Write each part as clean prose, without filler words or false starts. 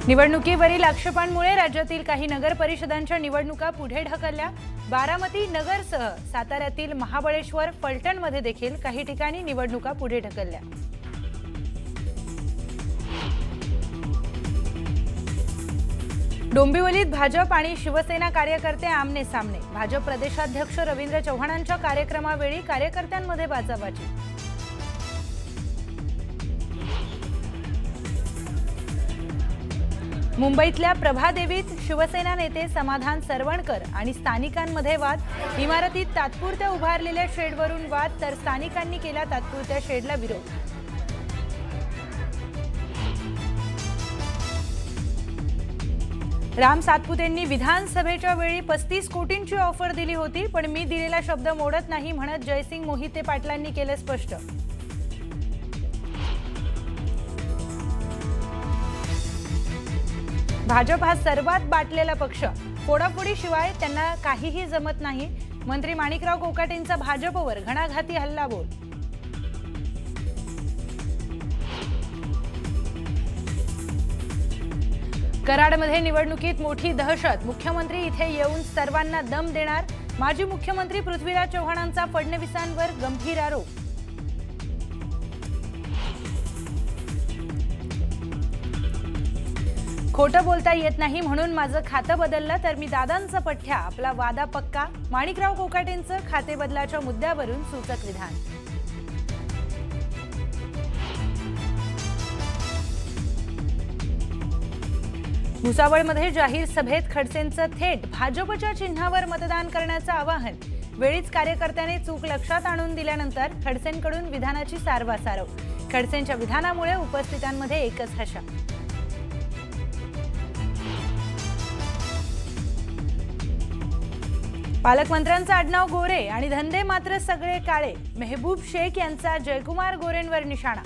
निवडणुकीवरील आक्षेपांमुळे राज्यातील काही नगर परिषदांच्या निवडणुका पुढे ढकलल्या। बारामती नगरसह साताऱ्यातील महाबळेश्वर, फलटणमध्ये देखील काही ठिकाणी निवडणुका पुढे ढकलल्या। डोंबिवलीत भाजप आणि शिवसेना कार्यकर्ते आमने सामने। भाजप प्रदेशाध्यक्ष रवींद्र चव्हाणांच्या कार्यक्रमावेळी कार्यकर्त्यांमध्ये बाचाबाची। मुंबईतल्या प्रभादेवीत शिवसेना नेते समाधान सरवणकर आणि स्थानिकांमध्ये वाद। इमारतीत तात्पुरत्या उभारलेल्या शेडवरून वाद, तर स्थानिकांनी केला तात्पुरत्या शेडला विरोध। राम सातपुतेंनी विधानसभेच्या वेळी 35 कोटींची ऑफर दिली होती, पण मी दिलेला शब्द मोडत नाही म्हणत जयसिंग मोहिते पाटलांनी केले स्पष्ट। भाजप हा सर्वात बाटलेला पक्ष, फोडाफोडीशिवाय त्यांना काहीही जमत नाही। मंत्री माणिकराव कोकाटेंचा भाजपवर घणाघाती हल्लाबोल। कराडमध्ये निवडणुकीत मोठी दहशत, मुख्यमंत्री इथे येऊन सर्वांना दम देणार। माजी मुख्यमंत्री पृथ्वीराज चव्हाणांचा फडणवीसांवर गंभीर आरोप। खोटं बोलता येत नाही म्हणून माझं खातं बदललं तर मी दादांचा पठ्ठ्या, आपला वादा पक्का। माणिकराव कोकाटेंचं खाते बदलाच्या मुद्द्यावरून सूचक विधान। भुसावळमध्ये जाहीर सभेत खडसेंचं थेट भाजपच्या चिन्हावर मतदान करण्याचं आवाहन। वेळीच कार्यकर्त्याने चूक लक्षात आणून दिल्यानंतर खडसेंकडून विधानाची सारवासारव। खडसेंच्या विधानामुळे उपस्थितांमध्ये एकच हशा। पालकमंत्र्यांचं आडनाव गोरे आणि धंदे मात्र सगळे काळे। मेहबूब शेख यांचा जयकुमार गोरेंवर निशाणा।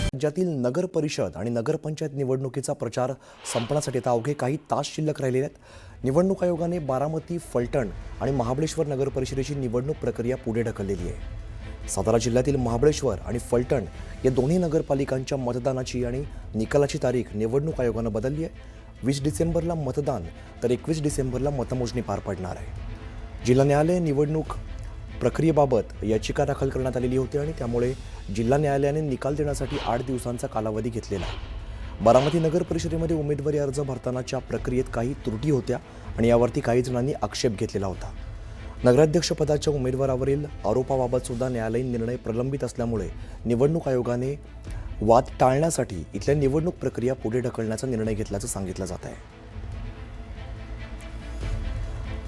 राज्यातील नगर परिषद आणि नगरपंचायत निवडणुकीचा प्रचार संपण्यासाठी आता अवघे काही तास शिल्लक राहिलेले आहेत। निवडणूक आयोगाने बारामती, फलटण आणि महाबळेश्वर नगर परिषदेची निवडणूक प्रक्रिया पुढे ढकललेली आहे। सातारा जिल्ह्यातील महाबळेश्वर आणि फलटण या दोन्ही नगरपालिकांच्या मतदानाची आणि निकालाची तारीख निवडणूक आयोगानं बदलली आहे। 20 डिसेंबरला मतदान तर 21 डिसेंबरला मतमोजणी पार पडणार आहे। जिल्हा न्यायालय निवडणूक प्रक्रियेबाबत याचिका दाखल करण्यात आलेली होती आणि त्यामुळे जिल्हा न्यायालयाने निकाल देण्यासाठी 8 दिवसांचा कालावधी घेतलेला आहे। बारामती नगर परिषदेमध्ये उमेदवारी अर्ज भरतानाच्या प्रक्रियेत काही त्रुटी होत्या आणि यावरती काही जणांनी आक्षेप घेतलेला होता। नगराध्यक्षपदाच्या उमेदवारावरील आरोपाबाबत सुद्धा न्यायालयीन निर्णय प्रलंबित असल्यामुळे निवडणूक आयोगाने वाद टाळण्यासाठी इथल्या निवडणूक प्रक्रिया पुढे ढकलण्याचा निर्णय घेतल्याचं सांगितलं जात आहे।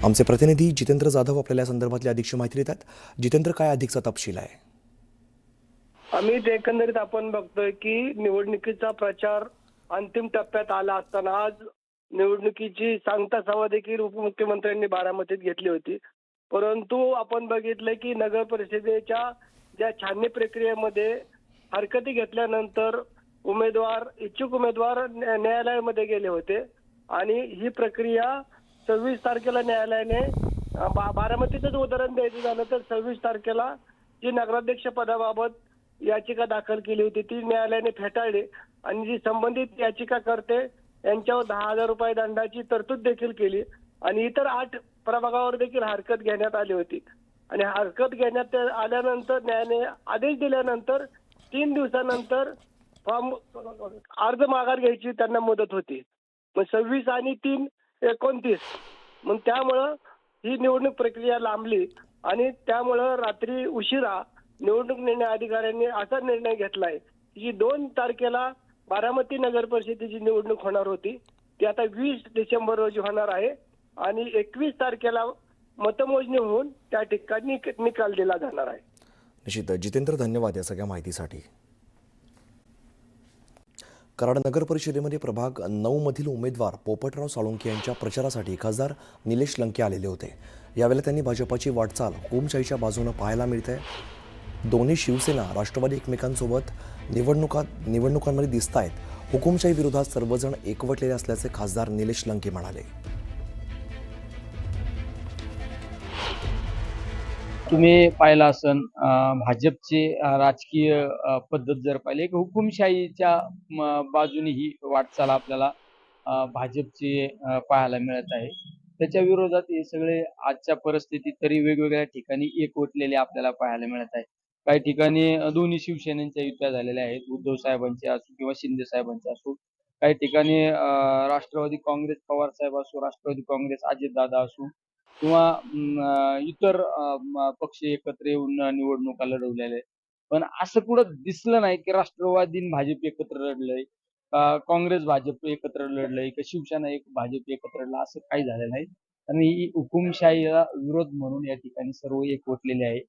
आमचे प्रतिनिधी जितेंद्र जाधव आपल्याला या संदर्भातली अधिकची माहिती देतात। जितेंद्र, काय अधिकचा तपशील आहे? अमित, एकंदरीत आपण बघतोय की निवडणुकीचा प्रचार अंतिम टप्प्यात आला असताना आज निवडणुकीची सांगता सभा देखील उपमुख्यमंत्र्यांनी बारामतीत घेतली होती। परंतु आपण बघितलं की नगर परिषदेच्या ज्या छाननी प्रक्रियेमध्ये हरकती घेतल्यानंतर इच्छुक उमेदवार न्यायालयामध्ये गेले होते आणि ही प्रक्रिया 26 तारखेला न्यायालयाने बारामतीचंच उदाहरण द्यायचं झालं तर 26 तारखेला जी नगराध्यक्ष पदाबाबत याचिका दाखल केली होती ती न्यायालयाने फेटाळली आणि जी संबंधित याचिकाकर्ते यांच्यावर 10,000 रुपये दंडाची तरतूद देखील केली आणि इतर 8 प्रभागावर देखील हरकत घेण्यात आली होती। आणि हरकत घेण्यात आल्यानंतर न्यायालयाने आदेश दिल्यानंतर 3 दिवसानंतर अर्ज माघार घ्यायची त्यांना मुदत होती। मग 26 आणि 3 29 मग त्यामुळं ही निवडणूक प्रक्रिया लांबली आणि त्यामुळं रात्री उशिरा निवडणूक निर्णय अधिकाऱ्यांनी असा निर्णय घेतलाय की 2 तारखेला बारामती नगर परिषदेची निवडणूक होणार होती ती आता 20 डिसेंबर रोजी होणार आहे आणि 21 तारखेला मतमोजणी होऊन त्या ठिकाणी निकाल दिला जाणार आहे। निश्चित जितेंद्र, धन्यवाद या सगळ्या माहितीसाठी। कराड नगर परिषदेमध्ये प्रभाग 9 मधील उमेदवार पोपटराव साळुंखे यांच्या प्रचारासाठी खासदार निलेश लंके आलेले होते। यावेळेला त्यांनी भाजपाची वाटचाल हुकुमशाहीच्या बाजूने पाहायला मिळते। दोन्ही शिवसेना, राष्ट्रवादी एकमेकांसोबत निवडणुकांमध्ये दिसत आहेत। हुकुमशाही विरोधात सर्वजण एकवटलेले असल्याचे खासदार निलेश लंके म्हणाले। तुम्ही पाहिलं असन भाजपची राजकीय पद्धत जर पाहिली एक हुकुमशाहीच्या बाजूने ही वाटचाल आपल्याला भाजपची पाहायला मिळत आहे. त्याच्या विरोधात हे सगळे आजच्या परिस्थितीत तरी वेगवेगळ्या ठिकाणी एकवटलेले आपल्याला पाहायला मिळत आहे. काही ठिकाणी दोन्ही शिवसेनेच्या युत्या झालेल्या आहेत. उद्धव साहेबांच्या असो किंवा शिंदे साहेबांच्या असो. काही ठिकाणी राष्ट्रवादी काँग्रेस पवार साहेब असो, राष्ट्रवादी काँग्रेस अजितदादा असो किंवा इतर पक्ष एकत्र येऊन निवडणुका लढवलेल्या आहेत. पण असं कुठं दिसलं नाही की राष्ट्रवादी आणि भाजप एकत्र लढलंय, काँग्रेस भाजप एकत्र लढलंय, का शिवसेना एक भाजप एकत्र लढलं असं काही झालं नाही. आणि ही हुकुमशाहीला विरोध म्हणून या ठिकाणी सर्व एकवटलेले आहे.